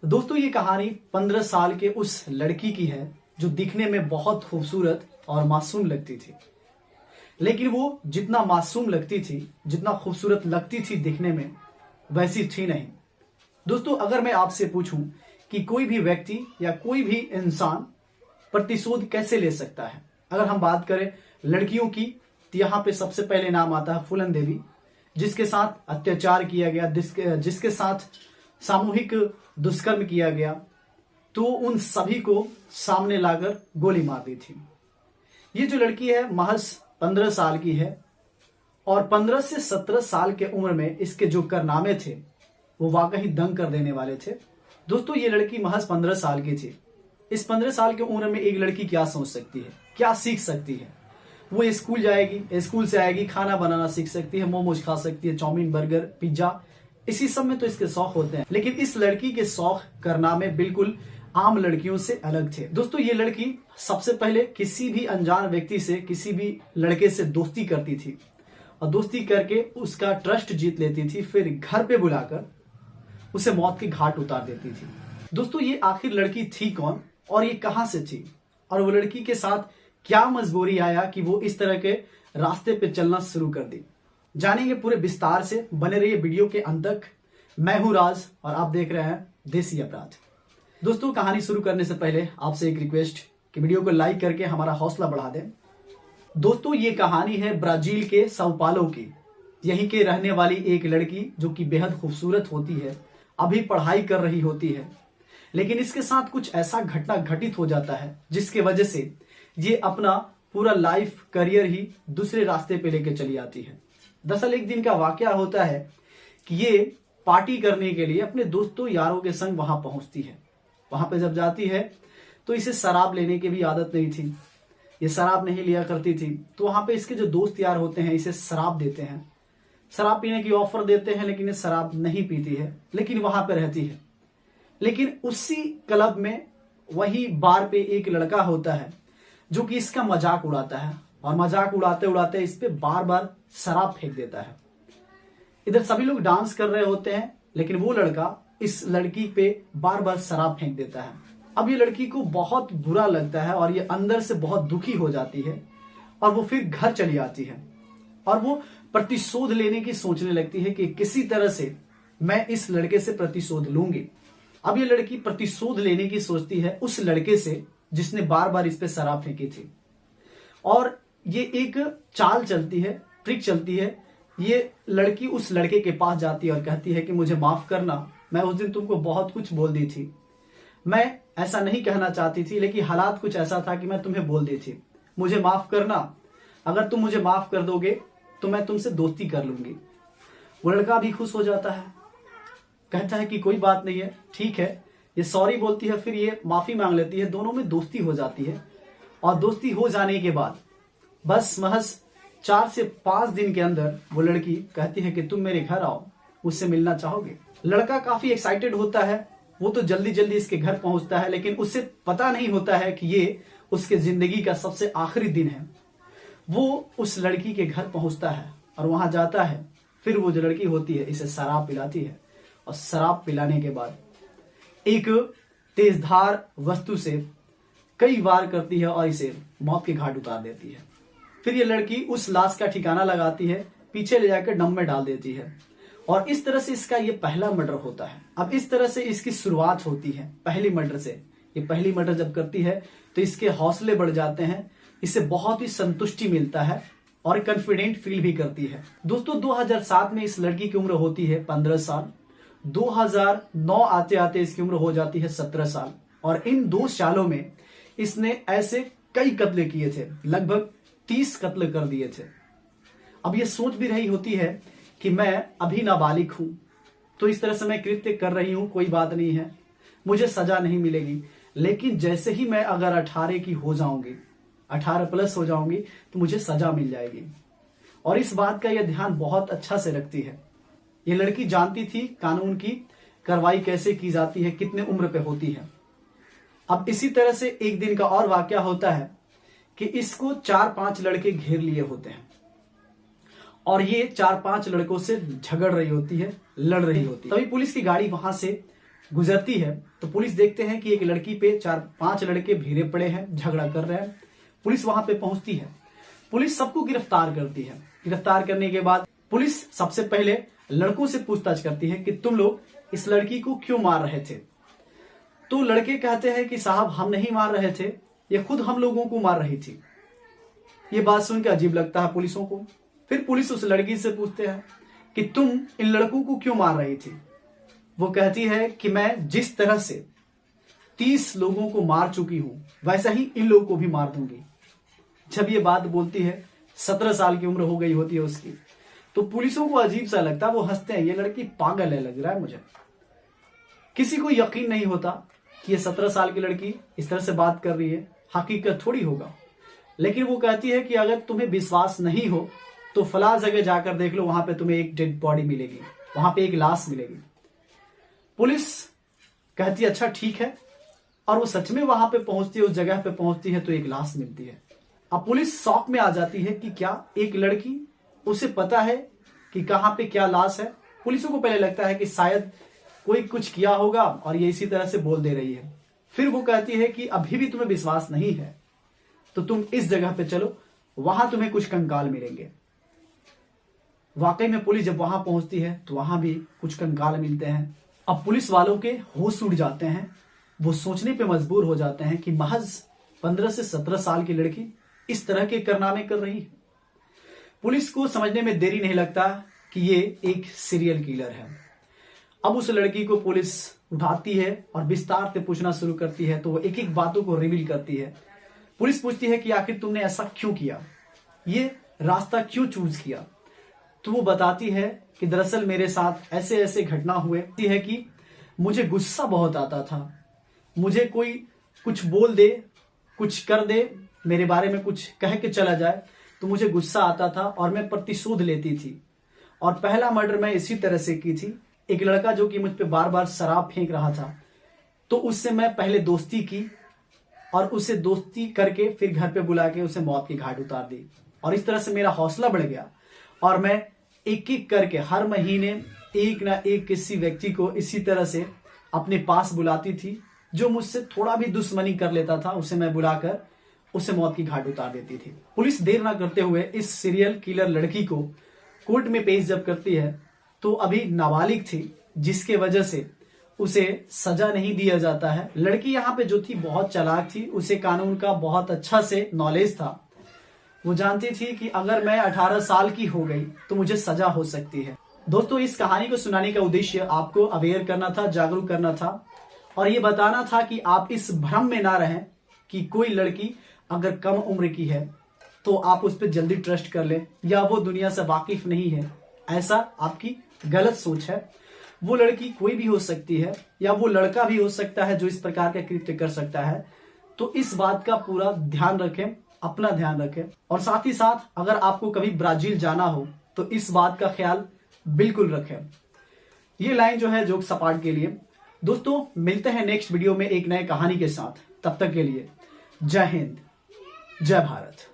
दोस्तों ये कहानी 15 साल के उस लड़की की है जो दिखने में बहुत खूबसूरत और मासूम लगती थी। लेकिन वो जितना मासूम लगती थी, जितना खूबसूरत लगती थी दिखने में, वैसी थी नहीं। दोस्तों अगर मैं आपसे पूछूं कि कोई भी व्यक्ति या कोई भी इंसान प्रतिशोध कैसे ले सकता है, अगर हम बात करें लड़कियों की, तो यहाँ पे सबसे पहले नाम आता है फूलन देवी, जिसके साथ अत्याचार किया गया, जिसके साथ सामूहिक दुष्कर्म किया गया, तो उन सभी को सामने लाकर गोली मार दी थी। ये जो लड़की है महज 15 साल की है और 15 से 17 साल के उम्र में इसके जो कारनामे थे वो वाकई दंग कर देने वाले थे। दोस्तों ये लड़की महज 15 साल की थी। इस 15 साल की उम्र में एक लड़की क्या सोच सकती है, क्या सीख सकती है? वो स्कूल जाएगी, स्कूल से आएगी, खाना बनाना सीख सकती है, मोमोज खा सकती है, चाउमीन, बर्गर, पिज्जा, इसी सब में तो इसके शौक होते हैं। लेकिन इस लड़की के शौक कारनामे बिल्कुल आम लड़कियों से अलग थे। दोस्तों ये लड़की सबसे पहले किसी भी अनजान व्यक्ति से, किसी भी लड़के से दोस्ती करती थी और दोस्ती करके उसका ट्रस्ट जीत लेती थी, फिर घर पे बुलाकर उसे मौत की घाट उतार देती थी। दोस्तों ये आखिर लड़की थी कौन और ये कहां से थी, और वो लड़की के साथ क्या मजबूरी आया कि वो इस तरह के रास्ते पे चलना शुरू कर दी, जानेंगे पूरे विस्तार से। बने रहिए वीडियो के अंत तक। मैं हूं राज और आप देख रहे हैं देसी अपराध। दोस्तों कहानी शुरू करने से पहले आपसे एक रिक्वेस्ट कि वीडियो को लाइक करके हमारा हौसला बढ़ा दें। दोस्तों ये कहानी है ब्राजील के साओ पाउलो की, यहीं के रहने वाली एक लड़की जो कि बेहद खूबसूरत होती है, अभी पढ़ाई कर रही होती है, लेकिन इसके साथ कुछ ऐसा घटना घटित हो जाता है जिसके वजह से ये अपना पूरा लाइफ करियर ही दूसरे रास्ते पे लेके चली आती है। दरअसल एक दिन का वाकया होता है कि ये पार्टी करने के लिए अपने दोस्तों यारों के संग वहां पहुंचती है। वहां पे जब जाती है तो इसे शराब लेने की भी आदत नहीं थी, ये शराब नहीं लिया करती थी। तो वहां पे इसके जो दोस्त यार होते हैं इसे शराब देते हैं, शराब पीने की ऑफर देते हैं, लेकिन ये शराब नहीं पीती है, लेकिन वहां पे रहती है। लेकिन उसी क्लब में, वही बार पे एक लड़का होता है जो कि इसका मजाक उड़ाता है और मजाक उड़ाते उड़ाते इस पे बार बार शराब फेंक देता है। इधर सभी लोग डांस कर रहे होते हैं, लेकिन वो लड़का इस लड़की पे बार बार शराब फेंक देता है। अब ये लड़की को बहुत बुरा लगता है और ये अंदर से बहुत दुखी हो जाती है और वो फिर घर चली आती है और वो प्रतिशोध लेने की सोचने लगती है कि किसी तरह से मैं इस लड़के से प्रतिशोध लूंगी। अब ये लड़की प्रतिशोध लेने की सोचती है उस लड़के से जिसने बार बार इस पे शराब फेंकी थी, और ये एक चाल चलती है, ट्रिक चलती है। ये लड़की उस लड़के के पास जाती है और कहती है कि मुझे माफ करना, मैं उस दिन तुमको बहुत कुछ बोल दी थी, मैं ऐसा नहीं कहना चाहती थी, लेकिन हालात कुछ ऐसा था कि मैं तुम्हें बोल दी थी, मुझे माफ करना, अगर तुम मुझे माफ कर दोगे तो मैं तुमसे दोस्ती कर लूंगी। वो लड़का भी खुश हो जाता है, कहता है कि कोई बात नहीं है, ठीक है। ये सॉरी बोलती है, फिर ये माफी मांग लेती है, दोनों में दोस्ती हो जाती है। और दोस्ती हो जाने के बाद बस महज 4 से 5 दिन के अंदर वो लड़की कहती है कि तुम मेरे घर आओ, मुझसे मिलना चाहोगे? लड़का काफी एक्साइटेड होता है, वो तो जल्दी जल्दी इसके घर पहुंचता है, लेकिन उसे पता नहीं होता है कि ये उसके जिंदगी का सबसे आखिरी दिन है। वो उस लड़की के घर पहुंचता है और वहां जाता है, फिर वो जो लड़की होती है इसे शराब पिलाती है और शराब पिलाने के बाद एक तेजधार वस्तु से कई वार करती है और इसे मौत के घाट उतार देती है। फिर ये लड़की उस लाश का ठिकाना लगाती है, पीछे ले जाकर डम में डाल देती है और इस तरह से इसका ये पहला मर्डर होता है। अब इस तरह से इसकी शुरुआत होती है पहली मर्डर से। ये पहली मर्डर जब करती है तो इसके हौसले बढ़ जाते हैं, इससे बहुत ही संतुष्टि मिलता है और कॉन्फिडेंट फील भी करती है। दोस्तों 2007 में इस लड़की की उम्र होती है 15 साल, 2009 आते आते इसकी उम्र हो जाती है 17 साल, और इन 2 सालों में इसने ऐसे कई कत्ल किए थे, लगभग 30 कत्ल कर दिए थे। अब ये सोच भी रही होती है कि मैं अभी नाबालिग हूं, तो इस तरह से मैं कृत्य कर रही हूं, कोई बात नहीं है, मुझे सजा नहीं मिलेगी। लेकिन जैसे ही मैं अगर 18 की हो जाऊंगी, 18 प्लस हो जाऊंगी, तो मुझे सजा मिल जाएगी। और इस बात का यह ध्यान बहुत अच्छा से रखती है। ये लड़की जानती थी कानून की कार्रवाई कैसे की जाती है, कितने उम्र पे होती है। अब इसी तरह से एक दिन का और वाकया होता है कि इसको 4-5 लड़के घेर लिए होते हैं और ये 4-5 लड़कों से झगड़ रही होती है, लड़ रही होती है। तभी पुलिस की गाड़ी वहां से गुजरती है तो पुलिस देखते हैं कि एक लड़की पे 4-5 लड़के भीड़े पड़े हैं, झगड़ा कर रहे हैं। पुलिस वहां पे पहुंचती है, पुलिस सबको गिरफ्तार करती है। गिरफ्तार करने के बाद पुलिस सबसे पहले लड़कों से पूछताछ करती है कि तुम लोग इस लड़की को क्यों मार रहे थे। तो लड़के कहते हैं कि साहब हम नहीं मार रहे थे, ये खुद हम लोगों को मार रही थी। ये बात सुनकर अजीब लगता है पुलिसों को। फिर पुलिस उस लड़की से पूछते हैं कि तुम इन लड़कों को क्यों मार रही थी। वो कहती है कि मैं जिस तरह से 30 लोगों को मार चुकी हूं वैसा ही इन लोगों को भी मार दूंगी। जब ये बात बोलती है, 17 साल की उम्र हो गई होती है उसकी, तो पुलिसों को अजीब सा लगता है। वो हंसते हैं, ये लड़की पागल है लग रहा है मुझे। किसी को यकीन नहीं होता कि ये 17 साल की लड़की इस तरह से बात कर रही है, हकीकत थोड़ी होगा। लेकिन वो कहती है कि अगर तुम्हें विश्वास नहीं हो तो फला जगह जाकर देख लो, वहां पे तुम्हें एक डेड बॉडी मिलेगी, वहां पे एक लाश मिलेगी। पुलिस कहती है अच्छा ठीक है, और वो सच में वहां पे पहुंचती है, उस जगह पे पहुंचती है तो एक लाश मिलती है। अब पुलिस शॉक में आ जाती है कि क्या एक लड़की, उसे पता है कि कहां पे क्या लाश है। पुलिसों को पहले लगता है कि शायद कोई कुछ किया होगा और ये इसी तरह से बोल दे रही है। फिर वो कहती है कि अभी भी तुम्हें विश्वास नहीं है तो तुम इस जगह पे चलो, वहां तुम्हें कुछ कंकाल मिलेंगे। वाकई में पुलिस जब वहां पहुंचती है तो वहां भी कुछ कंकाल मिलते हैं। अब पुलिस वालों के होश उड़ जाते हैं, वो सोचने पे मजबूर हो जाते हैं कि महज 15 से 17 साल की लड़की इस तरह के कारनामे कर रही है। पुलिस को समझने में देरी नहीं लगता कि ये एक सीरियल किलर है। अब उस लड़की को पुलिस उठाती है और विस्तार से पूछना शुरू करती है, तो वो एक एक बातों को रिवील करती है। पुलिस पूछती है कि आखिर तुमने ऐसा क्यों किया, ये रास्ता क्यों चूज किया। तो वो बताती है कि दरअसल मेरे साथ ऐसे ऐसे घटना हुए है कि मुझे गुस्सा बहुत आता था, मुझे कोई कुछ बोल दे, कुछ कर दे, मेरे बारे में कुछ कह के चला जाए तो मुझे गुस्सा आता था और मैं प्रतिशोध लेती थी। और पहला मर्डर मैं इसी तरह से की थी। एक लड़का जो कि मुझ पे बार बार शराब फेंक रहा था, तो उससे मैं पहले दोस्ती की और उसे दोस्ती करके फिर घर पे बुला के उसे मौत की घाट उतार दी। और इस तरह से मेरा हौसला बढ़ गया और मैं एक एक करके हर महीने एक ना एक किसी व्यक्ति को इसी तरह से अपने पास बुलाती थी। जो मुझसे थोड़ा भी दुश्मनी कर लेता था उसे मैं बुलाकर उसे मौत की घाट उतार देती थी। पुलिस देर ना करते हुए इस सीरियल किलर लड़की को कोर्ट में पेश जब करती है तो अभी नाबालिग थी, जिसके वजह से उसे सजा नहीं दिया जाता है। लड़की यहाँ पे जो थी बहुत चालाक थी, उसे कानून का बहुत अच्छा से नॉलेज था। वो जानती थी कि अगर मैं 18 साल की हो गई तो मुझे सजा हो सकती है। दोस्तों, इस कहानी को सुनाने का उद्देश्य आपको अवेयर करना था, जागरूक करना था और ये बताना था कि आप इस भ्रम में ना रहें कि कोई लड़की अगर कम उम्र की है तो आप उस पर जल्दी ट्रस्ट कर लें या वो दुनिया से वाकिफ नहीं है। ऐसा आपकी गलत सोच है। वो लड़की कोई भी हो सकती है या वो लड़का भी हो सकता है जो इस प्रकार का कृत्य कर सकता है। तो इस बात का पूरा ध्यान रखें, अपना ध्यान रखें। और साथ ही साथ अगर आपको कभी ब्राजील जाना हो तो इस बात का ख्याल बिल्कुल रखें। ये लाइन जो है जोक सपाट के लिए। दोस्तों, मिलते हैं नेक्स्ट वीडियो में एक नए कहानी के साथ। तब तक के लिए जय हिंद, जय भारत।